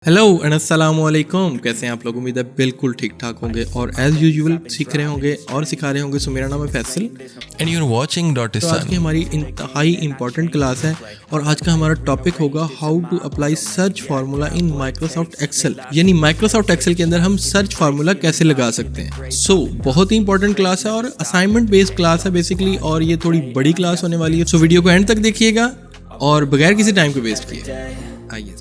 Hello and अस्सलाम वालेकुम। कैसे हैं आप लोग? उम्मीद है बिल्कुल ठीक ठाक होंगे और एज यूजुअल सीख रहे होंगे और सिखा रहे होंगे। सो मेरा नाम है Faisal and you're watching Dot तो आज की हमारी इंतहाई इंपॉर्टेंट क्लास है और आज का हमारा टॉपिक होगा how to apply search formula in Microsoft Excel. यानी माइक्रोसॉफ्ट एक्सेल के अंदर हम सर्च फार्मूला कैसे लगा सकते हैं। सो बहुत ही इंपॉर्टेंट क्लास है और असाइनमेंट बेस्ड क्लास है बेसिकली, और ये थोड़ी बड़ी क्लास होने वाली है। सो वीडियो को एंड तक देखिएगा और बगैर किसी टाइम को वेस्ट किए आइए।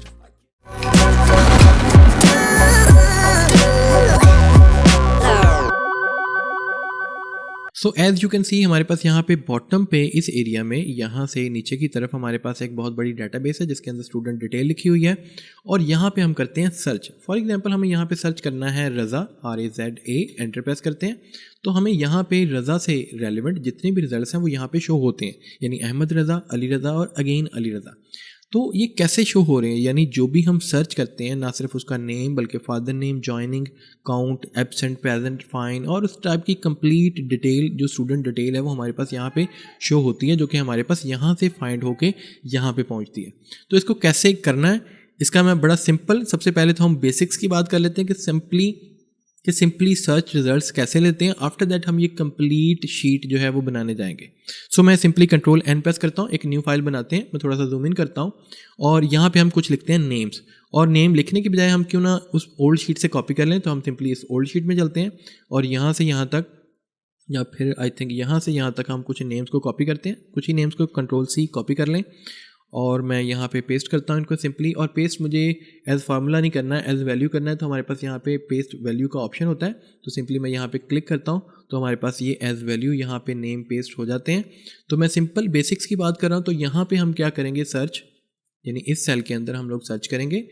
So as you can see हमारे पास यहाँ पे बॉटम पे इस एरिया में यहाँ से नीचे की तरफ हमारे पास एक बहुत बड़ी डेटाबेस है जिसके अंदर स्टूडेंट डिटेल लिखी हुई है और यहाँ पे हम करते हैं सर्च। फॉर एग्जांपल हमें यहाँ पे सर्च करना है रज़ा, RAZA, एंटर प्रेस करते हैं तो हमें यहाँ पे रज़ा से रेलिवेंट जितने भी रिजल्ट्स हैं वो यहाँ पे शो होते हैं, यानी अहमद रज़ा, अली रज़ा और अगेन अली रज़ा। तो ये कैसे शो हो रहे हैं, यानी जो भी हम सर्च करते हैं ना सिर्फ उसका नेम बल्कि father name, joining, count, absent, present, fine और उस टाइप की कंप्लीट डिटेल जो स्टूडेंट डिटेल है वो हमारे पास यहाँ पे शो होती है, जो कि हमारे पास यहाँ से फाइंड होके यहाँ पे पहुँचती है। तो इसको कैसे करना है इसका मैं बड़ा सिंपल, सबसे पहले तो हम बेसिक्स की बात कर लेते हैं कि सिंपली सर्च रिजल्ट्स कैसे लेते हैं। आफ्टर दैट हम ये कंप्लीट शीट जो है वो बनाने जाएंगे। सो मैं सिंपली Ctrl+N प्रेस करता हूँ, एक न्यू फाइल बनाते हैं। मैं थोड़ा सा जूम इन करता हूँ और यहाँ पे हम कुछ लिखते हैं नेम्स, और नेम लिखने की बजाय हम क्यों ना उस ओल्ड शीट से कॉपी कर लें। तो हम सिंपली इस ओल्ड शीट में चलते हैं और यहाँ से यहाँ तक, या फिर आई थिंक यहाँ से यहाँ तक हम कुछ नेम्स को कॉपी करते हैं। कुछ ही नेम्स को Ctrl+C कॉपी कर लें और मैं यहाँ पे पेस्ट करता हूँ इनको सिंपली। और पेस्ट मुझे एज फार्मूला नहीं करना है, एज वैल्यू करना है। तो हमारे पास यहाँ पे पेस्ट वैल्यू का ऑप्शन होता है, तो सिंपली मैं यहाँ पे क्लिक करता हूँ तो हमारे पास ये एज वैल्यू यहाँ पे नेम पेस्ट हो जाते हैं। तो मैं सिंपल बेसिक्स की बात कर रहा हूँ, तो यहाँ पे हम क्या करेंगे, सर्च, यानी इस सेल के अंदर हम लोग सर्च करेंगे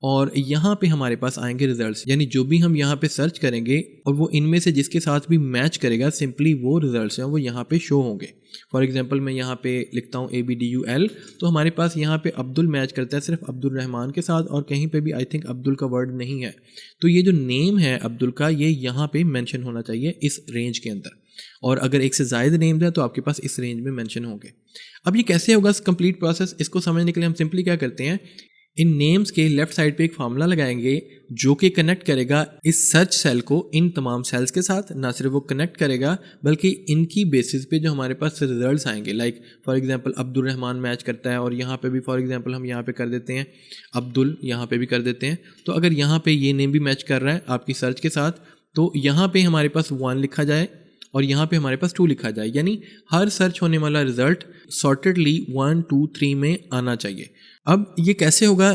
और यहाँ पे हमारे पास आएंगे रिजल्ट्स, यानी जो भी हम यहाँ पे सर्च करेंगे और वो इनमें से जिसके साथ भी मैच करेगा सिंपली वो रिजल्ट्स हैं वो यहाँ पे शो होंगे। फॉर एग्जांपल मैं यहाँ पे लिखता हूँ ABDUL, तो हमारे पास यहाँ पे अब्दुल मैच करता है सिर्फ अब्दुल रहमान के साथ और कहीं पे भी आई थिंक अब्दुल का वर्ड नहीं है। तो ये जो नेम है अब्दुल का ये यहाँ पे मेंशन होना चाहिए इस रेंज के अंदर, और अगर एक से ज़्यादा नेम्स है तो आपके पास इस रेंज में मेंशन होंगे। अब ये कैसे होगा कंप्लीट प्रोसेस, इसको समझने के लिए हम सिंपली क्या करते हैं, इन नेम्स के लेफ्ट साइड पे एक फार्मूला लगाएंगे जो कि कनेक्ट करेगा इस सर्च सेल को इन तमाम सेल्स के साथ। ना सिर्फ वो कनेक्ट करेगा बल्कि इनकी बेसिस पे जो हमारे पास रिजल्ट्स आएंगे, like for example Abdul Rahman match करता है और यहाँ पे भी फॉर एग्जांपल हम यहाँ पे कर देते हैं अब्दुल, यहाँ पे भी कर देते हैं। तो अगर यहाँ पे ये नेम भी मैच कर रहा है आपकी सर्च के साथ तो यहाँ पे हमारे पास 1 लिखा जाए और यहाँ पे हमारे पास 2 लिखा जाए, यानी हर सर्च होने वाला रिजल्ट सॉर्टेडली 1, 2, 3 में आना चाहिए। अब ये कैसे होगा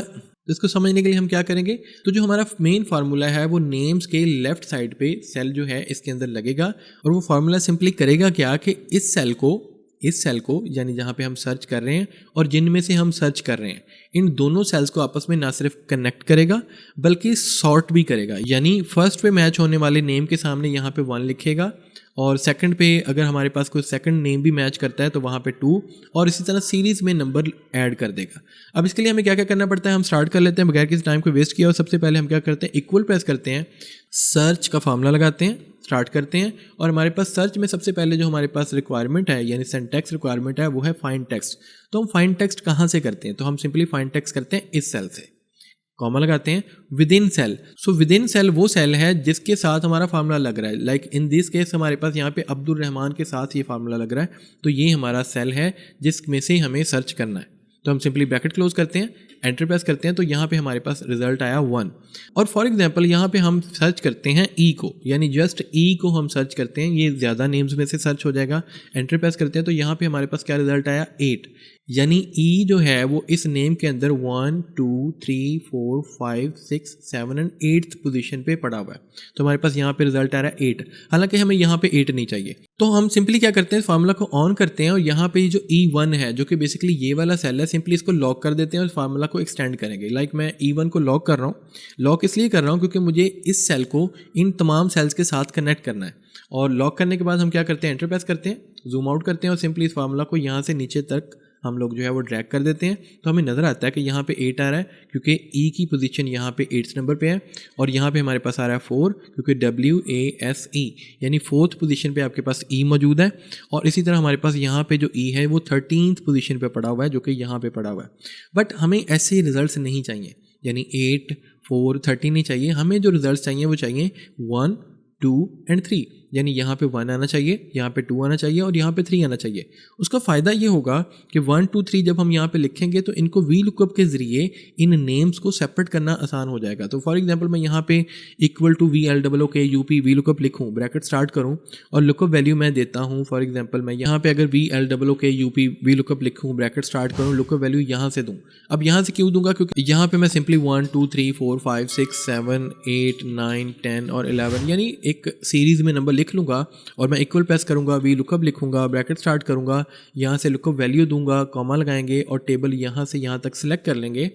इसको समझने के लिए हम क्या करेंगे, तो जो हमारा मेन फार्मूला है वो नेम्स के लेफ्ट साइड पे सेल जो है इसके अंदर लगेगा और वो फार्मूला सिंपली करेगा क्या कि इस सेल को यानी जहाँ पे हम सर्च कर रहे हैं और जिनमें से हम सर्च कर रहे हैं इन दोनों सेल्स को आपस में ना सिर्फ कनेक्ट करेगा बल्कि सॉर्ट भी करेगा। यानी फर्स्ट पे मैच होने वाले नेम के सामने यहाँ पे 1 लिखेगा और सेकंड पे अगर हमारे पास कोई सेकंड नेम भी मैच करता है तो वहाँ पे 2 और इसी तरह सीरीज़ में नंबर ऐड कर देगा। अब इसके लिए हमें क्या क्या करना पड़ता है, हम स्टार्ट कर लेते हैं बगैर किसी टाइम को वेस्ट किया। और सबसे पहले हम क्या करते हैं, इक्वल प्रेस करते हैं, सर्च का फार्मूला लगाते हैं, स्टार्ट करते हैं और हमारे पास सर्च में सबसे पहले जो हमारे पास रिक्वायरमेंट है यानी सिंटैक्स रिक्वायरमेंट है वो है फाइंड टेक्स्ट। तो हम फाइंड टेक्स्ट कहाँ से करते हैं, तो हम सिंपली फाइंड टेक्स्ट करते हैं इस सेल से, कॉमा लगाते हैं within cell. So within cell वो सेल है जिसके साथ हमारा फार्मूला लग रहा है, लाइक इन दिस केस हमारे पास यहाँ पे अब्दुल रहमान के साथ ये फार्मूला लग रहा है, तो ये हमारा सेल है जिसमें से हमें सर्च करना है। तो हम सिंपली ब्रैकेट क्लोज करते हैं, एंटर प्रेस करते हैं तो यहाँ पे हमारे पास रिजल्ट आया 1। और फॉर एग्जांपल यहाँ पे हम सर्च करते हैं ई को, यानी जस्ट ई को हम सर्च करते हैं, ये ज़्यादा नेम्स में से सर्च हो जाएगा। एंटर प्रेस करते हैं तो यहाँ पे हमारे पास क्या रिजल्ट आया 8, यानी ई जो है वो इस नेम के अंदर 1, 2, 3, 4, 5, 6, 7 एंड 8th पोजीशन पे पड़ा हुआ है। तो हमारे पास यहाँ पे रिजल्ट आ रहा है 8, हालांकि हमें यहाँ पे 8 नहीं चाहिए। तो हम सिंपली क्या करते हैं, फार्मूला को ऑन करते हैं और यहाँ पे जो E1 है जो कि बेसिकली ये वाला सेल है, सिंपली इसको लॉक कर देते हैं और फार्मूला को एक्सटेंड करेंगे। लाइक मैं E1 को लॉक कर रहा हूँ, लॉक इसलिए कर रहा हूँ क्योंकि मुझे इस सेल को इन तमाम सेल्स के साथ कनेक्ट करना है। और लॉक करने के बाद हम क्या करते हैं, एंटर प्रेस करते हैं, जूम आउट करते हैं और सिंपली इस फार्मूला को यहाँ से नीचे तक हम लोग जो है वो ड्रैग कर देते हैं। तो हमें नज़र आता है कि यहाँ पे 8 आ रहा है क्योंकि ई की पोजीशन यहाँ पे 8th नंबर पे है और यहाँ पे हमारे पास आ रहा है 4 क्योंकि WASE यानी 4th पोजीशन पे आपके पास ई मौजूद है। और इसी तरह हमारे पास यहाँ पे जो ई है वो 13th पोजीशन पे पड़ा हुआ है जो कि यहाँ पे पड़ा हुआ है। बट हमें ऐसे रिजल्ट्स नहीं चाहिए, यानी 8, 4, 13 नहीं चाहिए, हमें जो रिजल्ट चाहिए वो चाहिए 1, 2 एंड 3, यानी यहाँ पे 1 आना चाहिए, यहाँ पे 2 आना चाहिए और यहाँ पे 3 आना चाहिए। उसका फ़ायदा ये होगा कि 1, 2, 3 जब हम यहाँ पे लिखेंगे तो इनको वी लुकअप के ज़रिए इन नेम्स को सेपरेट करना आसान हो जाएगा। तो फॉर एग्जांपल मैं यहाँ पे equal to VLOOK V lookup लिखूँ, ब्रैकेट स्टार्ट करूँ और लुकअप वैल्यू मैं देता हूँ। फॉर एग्जांपल मैं यहाँ पे अगर VLOOK वी लुकअप लिखूँ, ब्रैकेट स्टार्ट करूँ, लुकअप वैल्यू यहाँ से दूँ। अब यहाँ से क्यों दूंगा? क्योंकि यहाँ पे मैं सिंपली 1, 2, 3, 4, 5, 6, 7, 8, 9, 10 और 11 यानी एक सीरीज़ में नंबर लिख लूँगा और मैं इक्वल प्रेस करूँगा, वी लुकअप लिखूँगा, ब्रैकेट स्टार्ट करूँगा, यहाँ से लुकअप वैल्यू दूंगा, कॉमा लगाएंगे और टेबल यहाँ से यहाँ तक सिलेक्ट कर लेंगे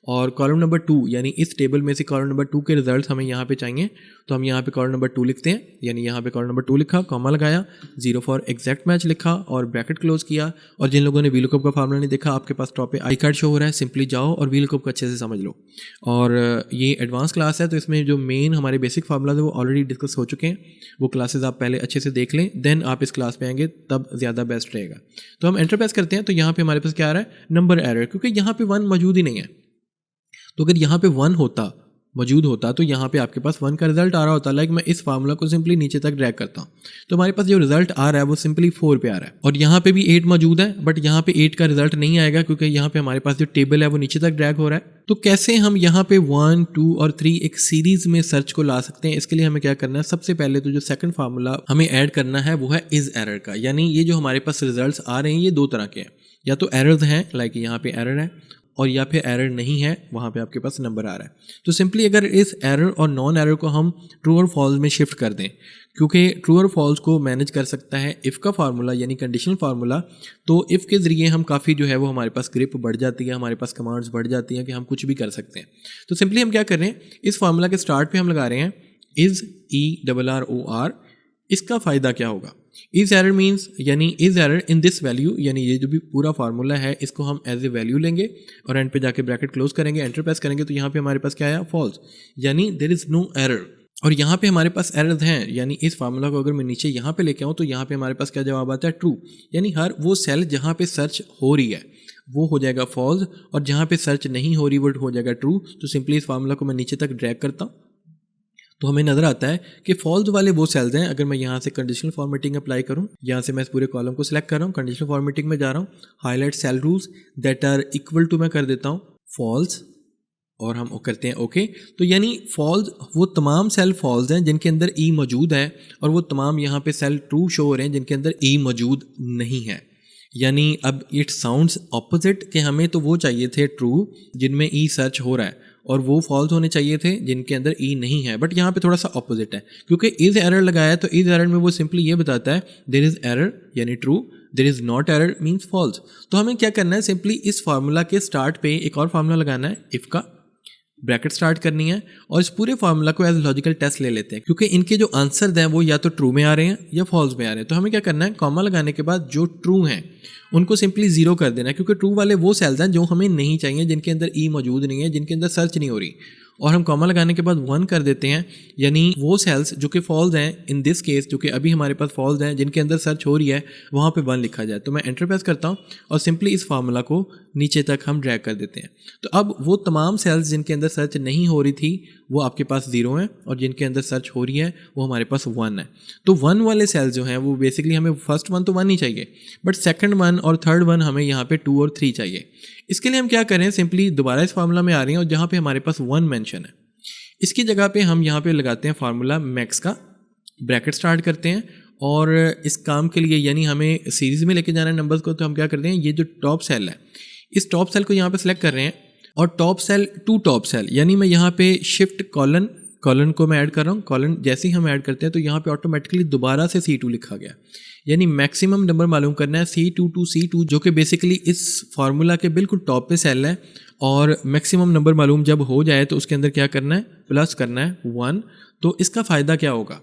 और कॉलम नंबर 2 यानी इस टेबल में से कॉलम नंबर 2 के रिजल्ट हमें यहाँ पे चाहिए, तो हम यहाँ पे कॉलम नंबर 2 लिखते हैं, यानी यहाँ पे कॉलम नंबर 2 लिखा, कॉमा लगाया, 0 फॉर एग्जैक्ट मैच लिखा और ब्रैकेट क्लोज किया। और जिन लोगों ने वी लुकअप का फार्मूला नहीं देखा, आपके पास टॉप पे आई कार्ड शो हो रहा है, सिंपली जाओ और वी लुकअप को अच्छे से समझ लो। और ये एडवांस क्लास है तो इसमें जो मेन हमारे बेसिक फार्मूला है वो ऑलरेडी डिस्कस हो चुके हैं, वो क्लासेज आप पहले अच्छे से देख लें, देन आप इस क्लास पे आएंगे तब ज़्यादा बेस्ट रहेगा। तो हम एंटर प्रेस करते हैं तो यहाँ पे हमारे पास क्या आ रहा है? नंबर एरर, क्योंकि यहाँ पे 1 मौजूद ही नहीं है। तो अगर यहाँ पे 1 मौजूद होता तो यहाँ पे आपके पास 1 का रिजल्ट आ रहा होता। लाइक मैं इस फार्मूला को सिंपली नीचे तक ड्रैग करता हूँ तो हमारे पास जो रिजल्ट आ रहा है वो सिंपली 4 पे आ रहा है। और यहाँ पे भी 8 मौजूद है, बट यहाँ पे 8 का रिजल्ट नहीं आएगा क्योंकि यहाँ पे हमारे पास जो टेबल है वो नीचे तक ड्रैग हो रहा है। तो कैसे हम यहाँ पे 1, 2 और 3 एक सीरीज में सर्च को ला सकते हैं? इसके लिए हमें क्या करना है? सबसे पहले तो जो सेकंड फार्मूला हमें ऐड करना है वो है इज एरर का, यानी ये जो हमारे पास रिजल्ट्स आ रहे हैं ये 2 तरह के हैं, या तो एरर्स हैं, लाइक यहाँ पे एरर है, और या फिर एरर नहीं है, वहाँ पे आपके पास नंबर आ रहा है। तो सिंपली अगर इस एरर और नॉन एरर को हम ट्रू और फॉल्स में शिफ्ट कर दें, क्योंकि ट्रू और फॉल्स को मैनेज कर सकता है इफ़ का फार्मूला यानी कंडीशनल फार्मूला, तो इफ़ के ज़रिए हम काफ़ी जो है वो हमारे पास ग्रिप बढ़ जाती है, हमारे पास कमांड्स बढ़ जाती हैं कि हम कुछ भी कर सकते हैं। तो सिंपली हम क्या कर रहे हैं, इस फार्मूला के स्टार्ट पे हम लगा रहे हैं इज़ ERROR। इसका फ़ायदा क्या होगा? इज एरर मीन्स यानी is error in this value, यानी ये जो भी पूरा फार्मूला है इसको हम एज ए वैल्यू लेंगे और एंड पे जाके ब्रैकेट क्लोज करेंगे, एंटर प्रेस करेंगे तो यहाँ पे हमारे पास क्या आया? फॉल्स, यानी देयर इज नो एरर। और यहाँ पे हमारे पास एरर्स हैं, यानी इस फार्मूला को अगर मैं नीचे यहाँ पे लेके आऊँ तो यहाँ पे हमारे पास क्या जवाब आता है? ट्रू, यानी हर वो सेल जहाँ पे सर्च हो रही है वो हो जाएगा फॉल्स और जहाँ पे सर्च नहीं हो रही वो हो जाएगा ट्रू। तो सिंपली इस फार्मूला को मैं नीचे तक ड्रैग करता हूँ तो हमें नजर आता है कि फॉल्स वाले वो सेल्स हैं। अगर मैं यहाँ से कंडीशनल फॉर्मेटिंग अप्लाई करूँ, यहाँ से मैं इस पूरे कॉलम को सिलेक्ट कर रहा हूँ, कंडीशनल फॉर्मेटिंग में जा रहा हूँ, highlight cell rules that are equal to मैं कर देता हूँ फॉल्स और हम करते हैं ओके। तो यानी फॉल्स वो तमाम सेल फॉल्स हैं जिनके अंदर ई मौजूद है और वो तमाम यहाँ पे सेल ट्रू शो हो रहे हैं जिनके अंदर ई मौजूद नहीं है। यानी अब इट साउंड्स ऑपोजिट कि हमें तो वो चाहिए थे ट्रू जिनमें ई सर्च हो रहा है और वो फॉल्स होने चाहिए थे जिनके अंदर ई नहीं है, बट यहाँ पे थोड़ा सा ऑपोजिट है क्योंकि इज एरर लगाया तो इज एरर में वो सिंपली ये बताता है देयर इज एरर यानी true, there is not error means false. तो हमें क्या करना है, सिंपली इस फार्मूला के स्टार्ट पे एक और फार्मूला लगाना है इफ़ का, ब्रैकेट स्टार्ट करनी है और इस पूरे फार्मूला को एज लॉजिकल टेस्ट ले लेते हैं क्योंकि इनके जो आंसर हैं वो या तो ट्रू में आ रहे हैं या फॉल्स में आ रहे हैं। तो हमें क्या करना है, कॉमा लगाने के बाद जो ट्रू हैं उनको सिंपली 0 कर देना है क्योंकि ट्रू वाले वो सेल्स हैं जो हमें नहीं चाहिए, जिनके अंदर ई मौजूद नहीं है, जिनके अंदर सर्च नहीं हो रही, और हम कॉमा लगाने के बाद 1 कर देते हैं, यानी वो सेल्स जो कि फॉल्स हैं इन दिस केस, जो कि अभी हमारे पास फॉल्स हैं जिनके अंदर सर्च हो रही है वहाँ पे 1 लिखा जाए। तो मैं एंटर प्रेस करता हूँ और सिंपली इस फार्मूला को नीचे तक हम ड्रैग कर देते हैं। तो अब वो तमाम सेल्स जिनके अंदर सर्च नहीं हो रही थी वो आपके पास 0 हैं और जिनके अंदर सर्च हो रही है वो हमारे पास 1 है। तो 1 वाले सेल्स जो हैं वो बेसिकली हमें फर्स्ट 1 तो 1 ही चाहिए, बट सेकंड 1 और थर्ड 1 हमें यहाँ पे 2 और 3 चाहिए। इसके लिए हम क्या करें, सिंपली दोबारा इस फार्मूला में आ रही हैं और जहाँ पे हमारे पास 1 मेंशन है इसकी जगह पे हम यहाँ पे लगाते हैं फार्मूला मैक्स का, ब्रैकेट स्टार्ट करते हैं और इस काम के लिए यानी हमें सीरीज़ में लेके जाना है नंबर्स को, तो हम क्या करते हैं, ये जो टॉप सेल है इस टॉप सेल को यहाँ पे सिलेक्ट कर रहे हैं और top cell to top cell, यानी मैं यहाँ पे शिफ्ट कॉलन को मैं ऐड कर रहा हूँ। कॉलन जैसे ही हम ऐड करते हैं तो यहाँ पे ऑटोमेटिकली दोबारा से C2 लिखा गया, यानी मैक्सिमम नंबर मालूम करना है C2 to C2 जो कि बेसिकली इस फार्मूला के बिल्कुल टॉप पे सेल है। और मैक्सिमम नंबर मालूम जब हो जाए तो उसके अंदर क्या करना है, प्लस करना है 1। तो इसका फ़ायदा क्या होगा,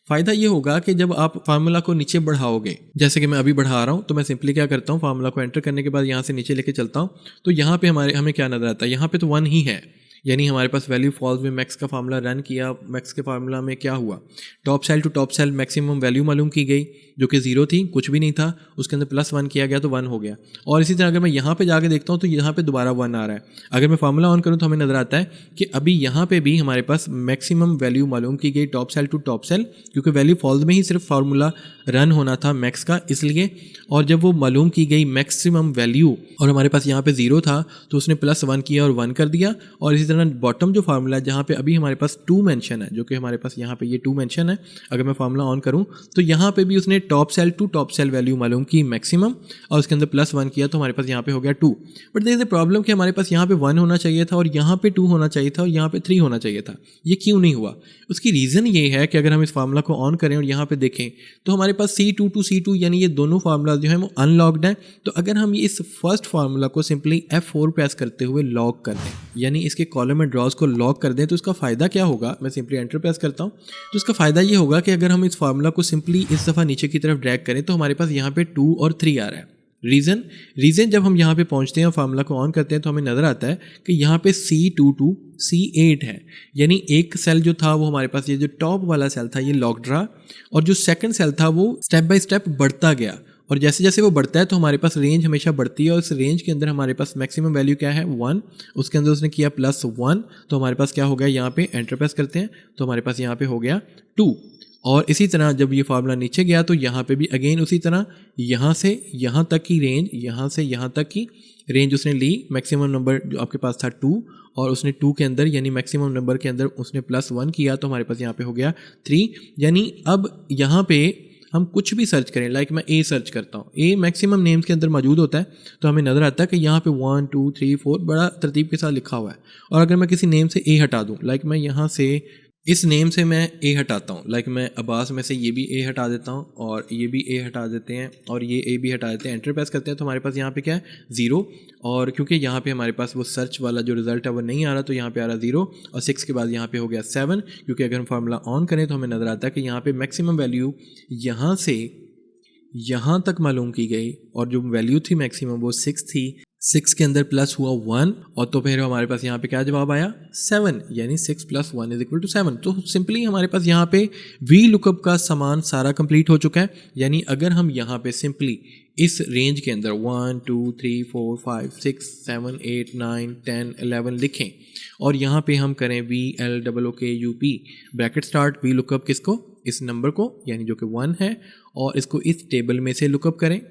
फ़ायदा ये होगा कि जब आप फार्मूला को नीचे बढ़ाओगे, जैसे कि मैं अभी बढ़ा रहा हूँ, तो मैं सिंपली क्या करता हूँ, फार्मूला को एंटर करने के बाद यहाँ से नीचे लेके चलता हूँ तो यहाँ पे हमें क्या नज़र आता है, यहाँ पे तो 1 ही है, यानी हमारे पास वैल्यू फॉल्स में मैक्स का फार्मूला रन किया, मैक्स के फार्मूला में क्या हुआ, top cell to top cell maximum value मालूम की गई जो कि 0 थी, कुछ भी नहीं था, उसके अंदर +1 किया गया तो 1 हो गया। और इसी तरह अगर मैं यहाँ पे जाके देखता हूँ तो यहाँ पे दोबारा 1 आ रहा है। अगर मैं फार्मूला ऑन करूँ तो हमें नज़र आता है कि अभी यहाँ पे भी हमारे पास मैक्सिमम वैल्यू मालूम की गई top cell to top cell, क्योंकि वैल्यू फॉल्स में ही सिर्फ फार्मूला रन होना था मैक्स का, इसलिए। और जब वो मालूम की गई मैक्सिमम वैल्यू और हमारे पास यहाँ पे 0 था तो उसने +1 किया और 1 कर दिया। और इसी तरह बॉटम जो फार्मूला है जहाँ पे अभी हमारे पास 2 मेंशन है, जो कि हमारे पास यहाँ पे ये 2 मेंशन है, अगर मैं फार्मूला ऑन करूँ तो यहाँ पे भी उसने top cell to top cell value मालूम की मैक्सिमम और उसके अंदर +1 किया तो हमारे पास यहाँ पे हो गया 2। But there is a problem कि हमारे पास यहाँ पे 1 होना चाहिए था और यहाँ पे 2 होना चाहिए था और यहाँ पे 3 होना चाहिए था। ये क्यों नहीं हुआ? उसकी रीज़न ये है कि अगर हम इस फार्मूला को ऑन करें और यहाँ पे देखें तो हमारे पास C2 to C2 यानी ये दोनों फार्मूला जो है वो अनलॉक्ड हैं। तो अगर हम इस फर्स्ट फार्मूला को सिंपली F4 प्रेस करते हुए लॉक कर दें, यानी इसके कॉलम एंड ड्रॉज को लॉक कर दें, तो इसका फ़ायदा क्या होगा? मैं सिंपली एंटर प्रेस करता हूँ तो इसका फ़ायदा ये होगा कि अगर हम इस फार्मूला को सिंपली इस दफ़ा नीचे की तरफ ड्रैग करें तो हमारे पास यहाँ पे 2 और 3 आ रहा है। रीज़न जब हम यहाँ पे पहुँचते हैं और फार्मूला को ऑन करते हैं तो हमें नज़र आता है कि यहाँ पे C2 to C8 है, यानी एक सेल जो था वो हमारे पास, ये जो टॉप वाला सेल था ये लॉक्ड रहा और जो सेकंड सेल था वो स्टेप बाय स्टेप बढ़ता गया। और जैसे जैसे वो बढ़ता है तो हमारे पास रेंज हमेशा बढ़ती है और इस रेंज के अंदर हमारे पास मैक्सिमम वैल्यू क्या है 1, उसके अंदर उसने किया +1 तो हमारे पास क्या हो गया, यहाँ पे एंटर प्रेस करते हैं तो हमारे पास यहाँ पे हो गया 2। और इसी तरह जब ये फार्मूला नीचे गया तो यहाँ पे भी अगेन उसी तरह यहाँ से यहाँ तक की रेंज, यहाँ से यहाँ तक की रेंज उसने ली। मैक्सिमम नंबर जो आपके पास था 2 और उसने 2 के अंदर यानी मैक्सिमम नंबर के अंदर उसने +1 किया तो हमारे पास यहाँ पे हो गया 3। यानी अब यहाँ पे हम कुछ भी सर्च करें, लाइक मैं A सर्च करता हूँ, A मैक्सिमम नेम्स के अंदर मौजूद होता है तो हमें नज़र आता है कि यहाँ पे 1 2 3 4 बड़ा तरतीब के साथ लिखा हुआ है। और अगर मैं किसी नेम से A हटा दूँ, लाइक मैं यहाँ से इस नेम से मैं A हटाता हूँ, लाइक मैं अब्बास में से ये भी A हटा देता हूँ और ये भी A हटा देते हैं और ये A भी हटा देते हैं, एंटर प्रेस करते हैं तो हमारे पास यहाँ पे क्या है 0। और क्योंकि यहाँ पे हमारे पास वो सर्च वाला जो रिजल्ट है वो नहीं आ रहा तो यहाँ पे आ रहा 0 और 6 के बाद यहाँ पे हो गया 7, क्योंकि अगर हम फार्मूला ऑन करें तो हमें नज़र आता है कि यहाँ पे मैक्सिमम वैल्यू यहाँ से यहाँ तक मालूम की गई और जो वैल्यू थी मैक्सिमम वो 6 थी, 6 के अंदर प्लस हुआ 1 और तो फिर हमारे पास यहाँ पे क्या जवाब आया 7, यानी 6 + 1 = 7। तो सिंपली हमारे पास यहाँ पे वी लुकअप का सामान सारा कंप्लीट हो चुका है। यानी अगर हम यहाँ पे सिंपली इस रेंज के अंदर 1 2 3 4 5 6 7 8 9 10 11 लिखें और यहाँ पे हम करें VLOOKUP bracket start V lookup किसको, इस नंबर को, यानी जो कि 1 है, और इसको इस टेबल में से लुकअप करें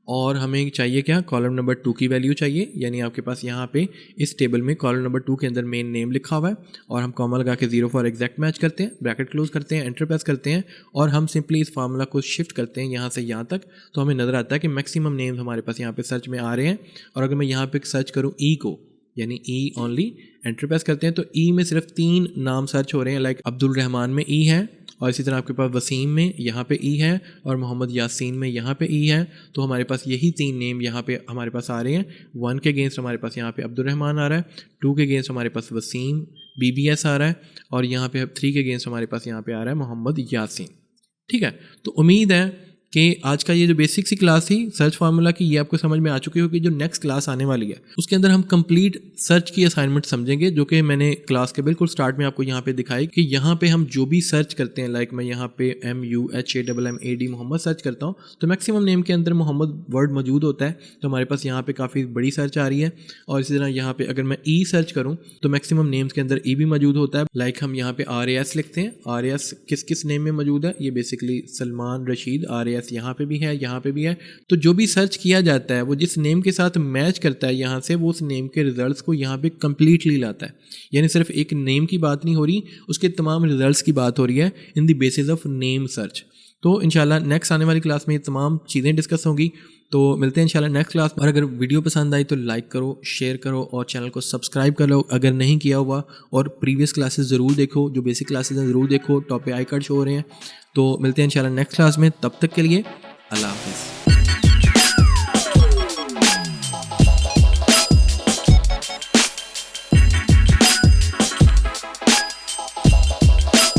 और हमें चाहिए क्या, कॉलम नंबर 2 की वैल्यू चाहिए। यानी आपके पास यहाँ पे इस टेबल में कॉलम नंबर 2 के अंदर मेन नेम लिखा हुआ है और हम कॉमा लगा के 0 फॉर एग्जैक्ट मैच करते हैं, ब्रैकेट क्लोज करते हैं, एंटर प्रेस करते हैं और हम सिंपली इस फार्मूला को शिफ्ट करते हैं यहाँ से यहाँ तक। तो हमें नज़र आता है कि मैक्सिमम नेम्स हमारे पास यहाँ पे सर्च में आ रहे हैं। और अगर मैं यहाँ पे सर्च करूँ ई को, यानी ई ओनली, एंटर प्रेस करते हैं तो ई में सिर्फ 3 नाम सर्च हो रहे हैं, लाइक अब्दुल रहमान में ई है और इसी तरह आपके पास वसीम में यहाँ पे ई है और मोहम्मद यासीन में यहाँ पे ई है। तो हमारे पास यही 3 नेम यहाँ पे हमारे पास आ रहे हैं। 1 के अगेंस्ट हमारे पास यहाँ पे अब्दुल रहमान आ रहा है, 2 के अगेंस्ट हमारे पास वसीम BBS आ रहा है और यहाँ पे 3 के अगेंस्ट हमारे पास यहाँ पे आ रहा है मोहम्मद यासीन। ठीक है, तो उम्मीद है कि आज का ये जो बेसिक सी क्लास थी सर्च फार्मूला की, ये आपको समझ में आ चुकी होगी। जो नेक्स्ट क्लास आने वाली है उसके अंदर हम कंप्लीट सर्च की असाइनमेंट समझेंगे, जो कि मैंने क्लास के बिल्कुल स्टार्ट में आपको यहाँ पे दिखाई कि यहाँ पे हम जो भी सर्च करते हैं, लाइक मैं यहाँ पे MUHAMMAD मोहम्मद सर्च करता हूँ तो मैक्सिमम नेम के अंदर मोहम्मद वर्ड मौजूद होता है। तो हमारे पास यहाँ पे काफ़ी बड़ी सर्च आ रही है। और इसी तरह यहाँ पे अगर मैं ई सर्च करूँ तो मैक्सिमम नेम्स के अंदर ई भी मौजूद होता है। लाइक हम यहाँ पे RAS लिखते हैं, RAS किस किस नेम में मौजूद है, ये बेसिकली सलमान रशीद RAS यहाँ पे भी है, यहाँ पे भी है। तो जो भी सर्च किया जाता है वो जिस नेम के साथ मैच करता है यहाँ से, वो उस नेम के रिजल्ट्स को यहाँ पे कंप्लीटली लाता है। यानी सिर्फ एक नेम की बात नहीं हो रही, उसके तमाम रिजल्ट्स की बात हो रही है in the basis of name search. तो इंशाल्लाह नेक्स्ट आने वाली क्लास में ये तमाम चीज़ें डिस्कस होंगी। तो मिलते हैं इंशाल्लाह नेक्स्ट क्लास में। और अगर वीडियो पसंद आई तो लाइक करो, शेयर करो और चैनल को सब्सक्राइब कर लो अगर नहीं किया हुआ। और प्रीवियस क्लासेस ज़रूर देखो, जो बेसिक क्लासेस हैं ज़रूर देखो, टॉप पे आई कार्ड शो हो रहे हैं। तो मिलते हैं इंशाल्लाह नेक्स्ट क्लास में, तब तक के लिए अल्लाह हाफ़िज़।